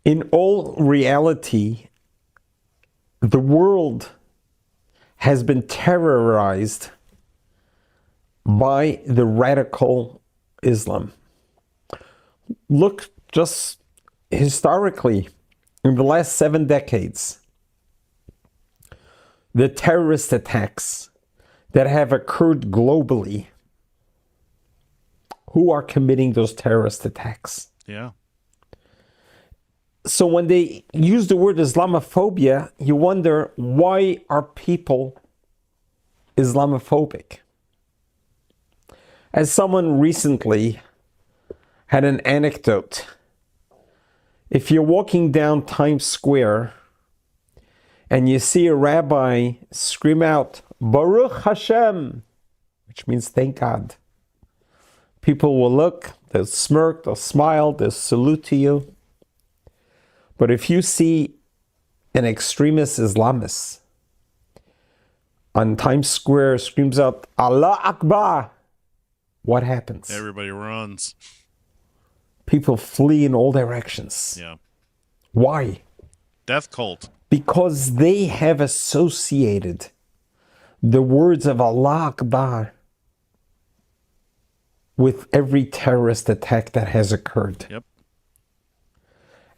In all reality, the world has been terrorized by the radical Islam. Look just historically, in the last 7 decades, the terrorist attacks that have occurred globally. Who are committing those terrorist attacks? Yeah. So when they use the word Islamophobia, you wonder, why are people Islamophobic? As someone recently had an anecdote, if you're walking down Times Square and you see a rabbi scream out, Baruch Hashem, which means thank God, people will look, they'll smirk, they'll smile, they'll salute to you. But if you see an extremist Islamist on Times Square screams out, Allah Akbar, what happens? Everybody runs. People flee in all directions. Yeah. Why? Death cult. Because they have associated the words of Allah Akbar with every terrorist attack that has occurred. Yep.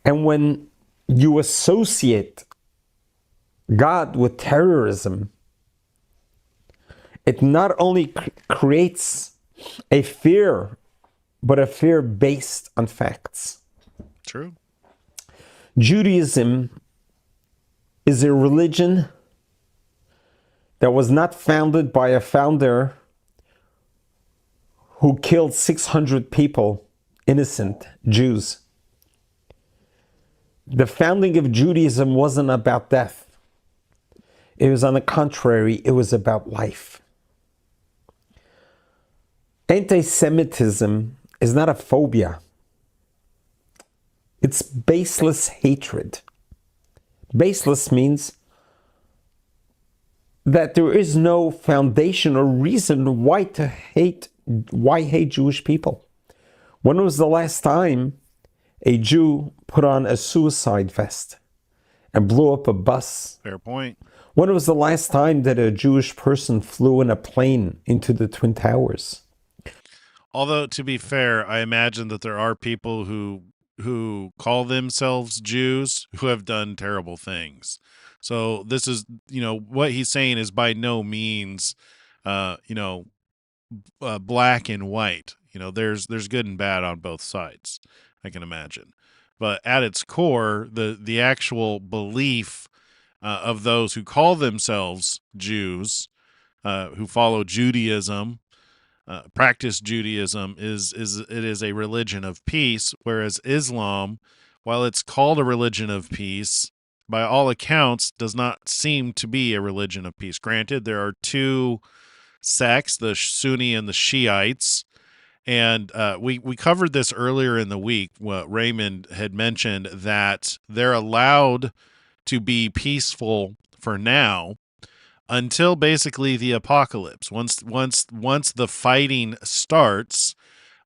And when you associate God with terrorism, it not only creates a fear, but a fear based on facts. True. Judaism is a religion that was not founded by a founder who killed 600 people, innocent Jews. The founding of Judaism wasn't about death. It was, on the contrary, it was about life. Anti-Semitism is not a phobia. It's baseless hatred. Baseless means that there is no foundation or reason why hate Jewish people. When was the last time a Jew put on a suicide vest and blew up a bus? Fair point. When was the last time that a Jewish person flew in a plane into the Twin Towers? Although, to be fair, I imagine that there are people who call themselves Jews who have done terrible things. So this is, what he's saying is by no means, black and white. There's good and bad on both sides, I can imagine. But at its core, the actual belief of those who call themselves Jews, who follow Judaism, practice Judaism, is a religion of peace, whereas Islam, while it's called a religion of peace, by all accounts does not seem to be a religion of peace. Granted, there are two sects, the Sunni and the Shiites, and we covered this earlier in the week. What Raymond had mentioned, that they're allowed to be peaceful for now until basically the apocalypse. Once the fighting starts,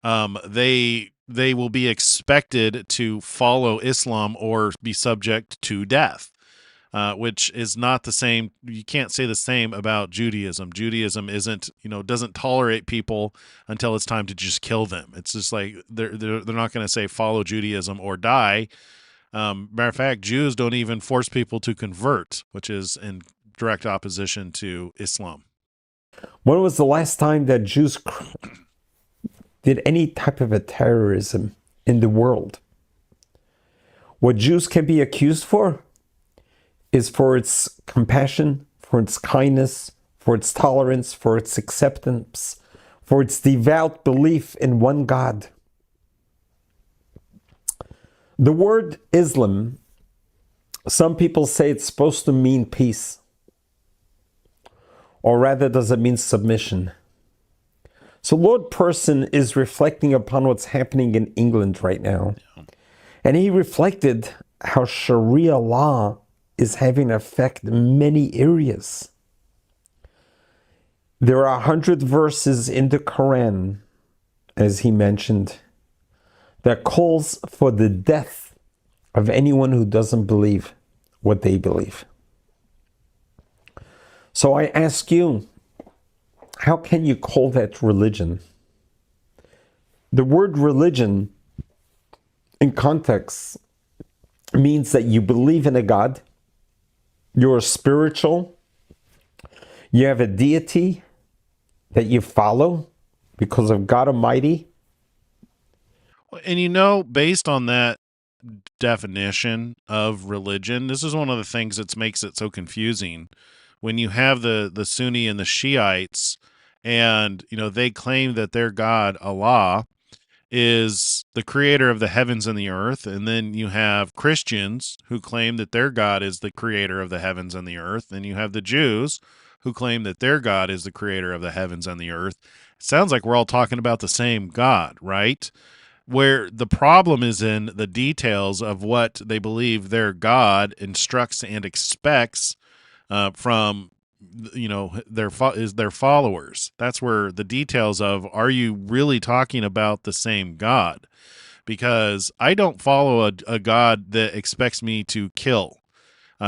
they will be expected to follow Islam or be subject to death, which is not the same. You can't say the same about Judaism. Judaism doesn't tolerate people until it's time to just kill them. It's just like they're not going to say follow Judaism or die. Matter of fact, Jews don't even force people to convert, which is in direct opposition to Islam. When was the last time that Jews did any type of a terrorism in the world? What Jews can be accused for is for its compassion, for its kindness, for its tolerance, for its acceptance, for its devout belief in one God. The word Islam, some people say it's supposed to mean peace. Or rather, does it mean submission? So Lord Person is reflecting upon what's happening in England right now. And he reflected how Sharia law is having an effect in many areas. There are 100 verses in the Quran, as he mentioned, that calls for the death of anyone who doesn't believe what they believe. So I ask you, how can you call that religion? The word religion in context means that you believe in a God, you're spiritual, you have a deity that you follow because of God Almighty. And you know, based on that definition of religion, this is one of the things that makes it so confusing. When you have the Sunni and the Shiites, and you know they claim that their God Allah is the creator of the heavens and the earth, and then you have Christians who claim that their God is the creator of the heavens and the earth, and you have the Jews who claim that their God is the creator of the heavens and the earth. It sounds like we're all talking about the same God, right? Where the problem is in the details of what they believe their God instructs and expects from their followers. That's where the details of, are you really talking about the same God? Because I don't follow a God that expects me to kill.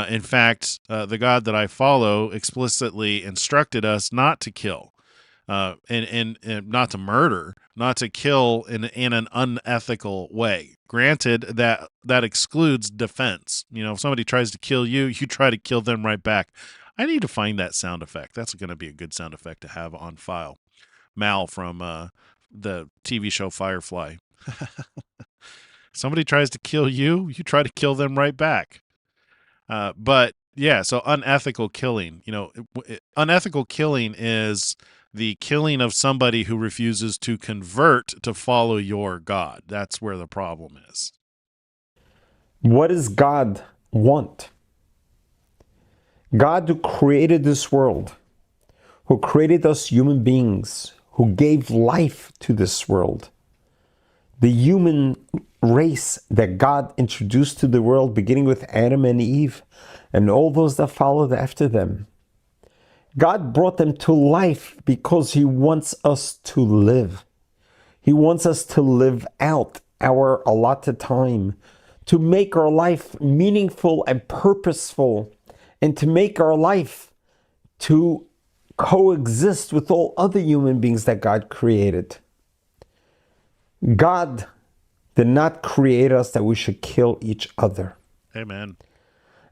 In fact, the God that I follow explicitly instructed us not to kill. And not to murder, not to kill in an unethical way. Granted, that excludes defense. You know, if somebody tries to kill you, you try to kill them right back. I need to find that sound effect. That's going to be a good sound effect to have on file. Mal from the TV show Firefly. Somebody tries to kill you, you try to kill them right back. But yeah, so unethical killing. You know, unethical killing is the killing of somebody who refuses to convert to follow your God. That's where the problem is. What does God want? God, who created this world, who created us human beings, who gave life to this world, the human race that God introduced to the world, beginning with Adam and Eve, and all those that followed after them. God brought them to life because He wants us to live. He wants us to live out our allotted time, to make our life meaningful and purposeful, and to make our life to coexist with all other human beings that God created. God did not create us that we should kill each other. Amen.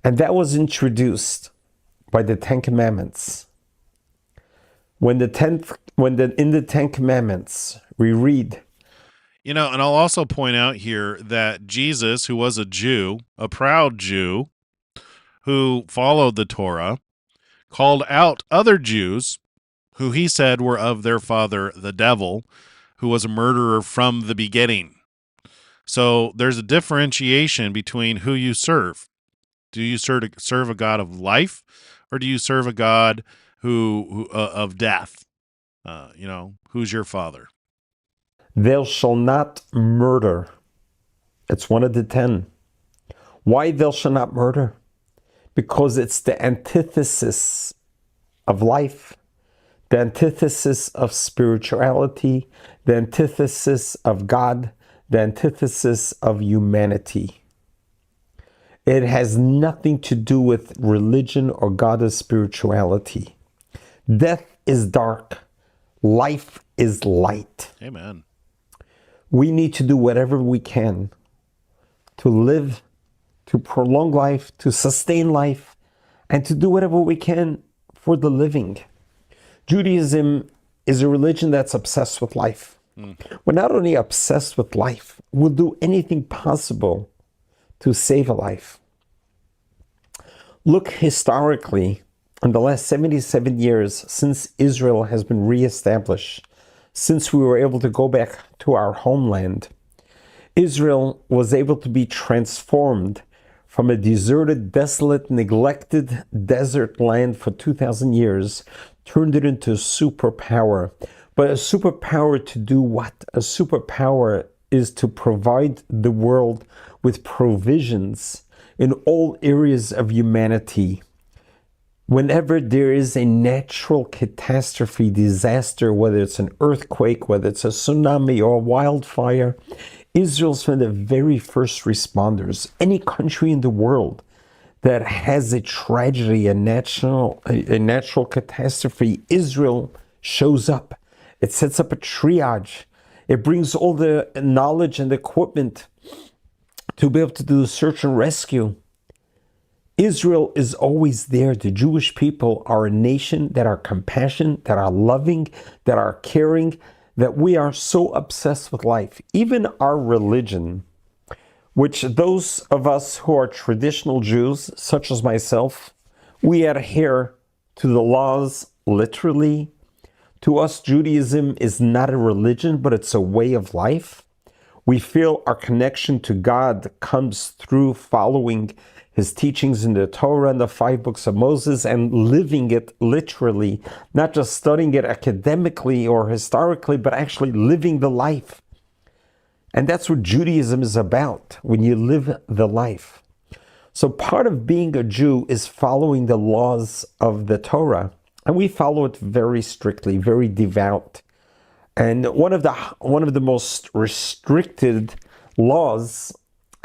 And that was introduced by the Ten Commandments. In the Ten Commandments, we read, you know, and I'll also point out here that Jesus, who was a Jew, a proud Jew, who followed the Torah, called out other Jews who he said were of their father, the devil, who was a murderer from the beginning. So there's a differentiation between who you serve. Do you serve a God of life, or do you serve a God who of death? Who's your father? Thou shalt not murder. It's one of the 10. Why thou shalt not murder? Because it's the antithesis of life, the antithesis of spirituality, the antithesis of God, the antithesis of humanity. It has nothing to do with religion or God or spirituality. Death is dark. Life is light. Amen. We need to do whatever we can to live, to prolong life, to sustain life, and to do whatever we can for the living. Judaism is a religion that's obsessed with life. We're not only obsessed with life, we'll do anything possible to save a life. Look historically, in the last 77 years since Israel has been reestablished, since we were able to go back to our homeland, Israel was able to be transformed from a deserted, desolate, neglected desert land for 2,000 years, turned it into a superpower. But a superpower to do what? A superpower is to provide the world with provisions in all areas of humanity. Whenever there is a natural catastrophe, disaster, whether it's an earthquake, whether it's a tsunami or a wildfire, Israel's one of the very first responders. Any country in the world that has a tragedy, a natural catastrophe, Israel shows up. It sets up a triage. It brings all the knowledge and equipment to be able to do the search and rescue. Israel is always there. The Jewish people are a nation that are compassionate, that are loving, that are caring, that we are so obsessed with life. Even our religion, which those of us who are traditional Jews, such as myself, we adhere to the laws literally. To us, Judaism is not a religion, but it's a way of life. We feel our connection to God comes through following his teachings in the Torah and the 5 books of Moses and living it literally, not just studying it academically or historically, but actually living the life. And that's what Judaism is about, when you live the life. So part of being a Jew is following the laws of the Torah, and we follow it very strictly, very devout. And one of the most restricted laws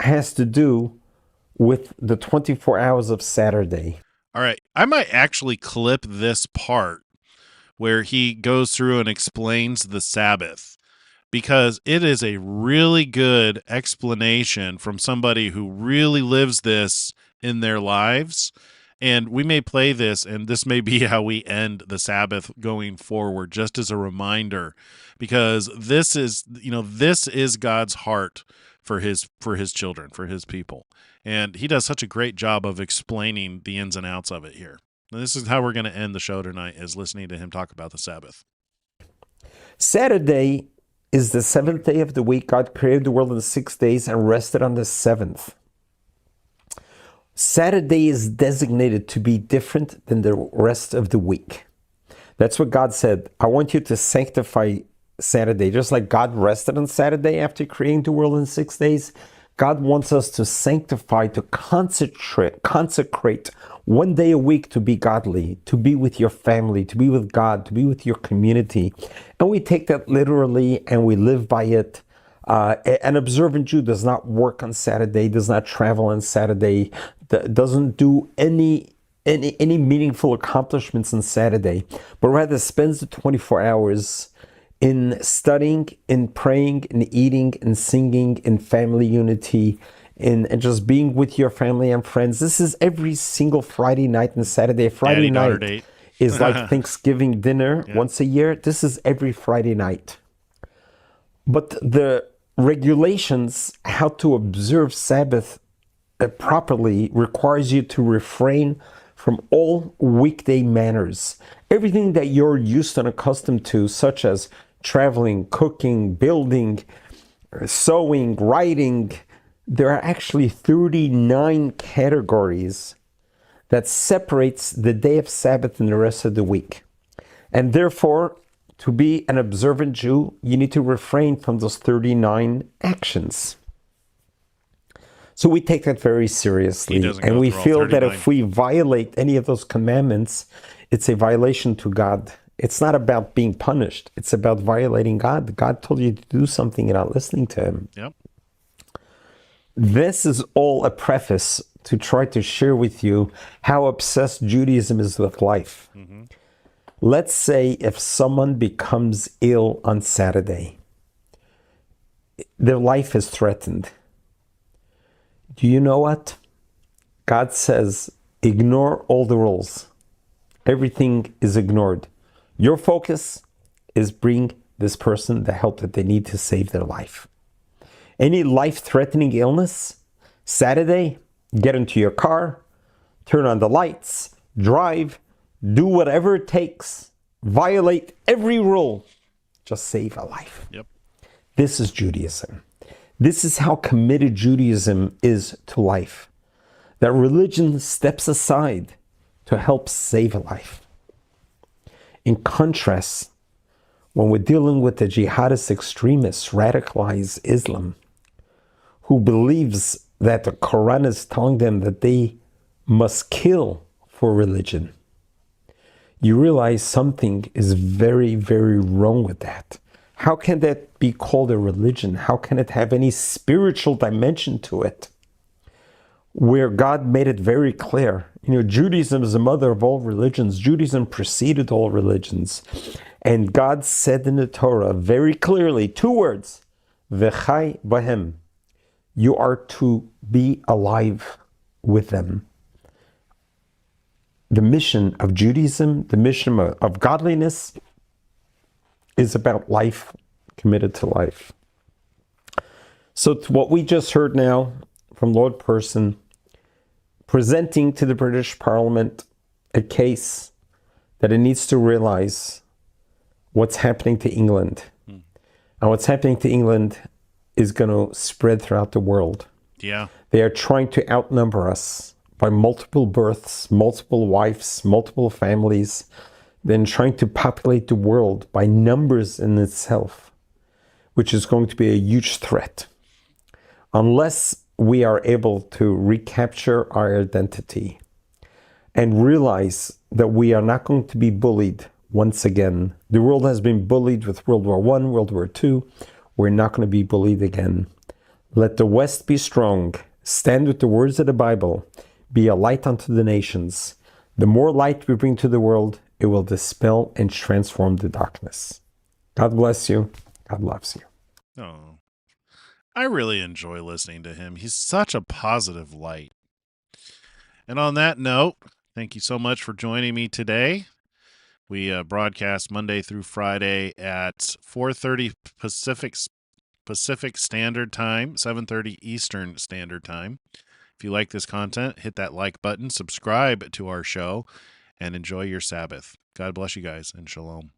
has to do with the 24 hours of Saturday. All right. I might actually clip this part where he goes through and explains the Sabbath, because it is a really good explanation from somebody who really lives this in their lives. And we may play this, and this may be how we end the Sabbath going forward, just as a reminder, because this is God's heart for his children, for his people. And he does such a great job of explaining the ins and outs of it here. And this is how we're going to end the show tonight, is listening to him talk about the Sabbath. Saturday is the 7th day of the week. God created the world in 6 days and rested on the 7th. Saturday is designated to be different than the rest of the week. That's what God said. I want you to sanctify Saturday. Just like God rested on Saturday after creating the world in 6 days, God wants us to sanctify, to consecrate 1 day a week to be godly, to be with your family, to be with God, to be with your community. And we take that literally and we live by it. An observant Jew does not work on Saturday, does not travel on Saturday, doesn't do any meaningful accomplishments on Saturday, but rather spends the 24 hours in studying, in praying, in eating, in singing, in family unity, in just being with your family and friends. This is every single Friday night and Saturday. Friday night is like Thanksgiving dinner once a year. This is every Friday night. But the regulations, how to observe Sabbath properly, requires you to refrain from all weekday manners. Everything that you're used and accustomed to, such as traveling, cooking, building, sewing, writing. There are actually 39 categories that separates the day of Sabbath and the rest of the week. And therefore, to be an observant Jew, you need to refrain from those 39 actions. So we take that very seriously, and we feel that if we violate any of those commandments, it's a violation to God. It's not about being punished. It's about violating God. God told you to do something, you're not listening to him. Yep. This is all a preface to try to share with you how obsessed Judaism is with life. Mm-hmm. Let's say if someone becomes ill on Saturday, their life is threatened. Do you know what? God says, ignore all the rules. Everything is ignored. Your focus is bring this person the help that they need to save their life. Any life-threatening illness, Saturday, get into your car, turn on the lights, drive, do whatever it takes, violate every rule, just save a life. Yep. This is Judaism. This is how committed Judaism is to life. That religion steps aside to help save a life. In contrast, when we're dealing with the jihadist extremists, radicalized Islam, who believes that the Quran is telling them that they must kill for religion, you realize something is very, very wrong with that. How can that be called a religion? How can it have any spiritual dimension to it? Where God made it very clear. Judaism is the mother of all religions. Judaism preceded all religions. And God said in the Torah very clearly, 2 words, V'chai bahem. You are to be alive with them. The mission of Judaism, the mission of godliness, is about life, committed to life. So what we just heard now from Lord Person, presenting to the British Parliament a case that it needs to realize what's happening to England. And what's happening to England is going to spread throughout the world. Yeah. They are trying to outnumber us by multiple births, multiple wives, multiple families, then trying to populate the world by numbers in itself, which is going to be a huge threat. Unless we are able to recapture our identity and realize that we are not going to be bullied once again. The world has been bullied with World War I, World War II. We're not going to be bullied again. Let the West be strong. Stand with the words of the Bible. Be a light unto the nations. The more light we bring to the world, it will dispel and transform the darkness. God bless you. God loves you. Oh, I really enjoy listening to him. He's such a positive light. And on that note, thank you so much for joining me today. We broadcast Monday through Friday at 4:30 Pacific Standard Time, 7:30 Eastern Standard Time. If you like this content, hit that like button, subscribe to our show, and enjoy your Sabbath. God bless you guys, and shalom.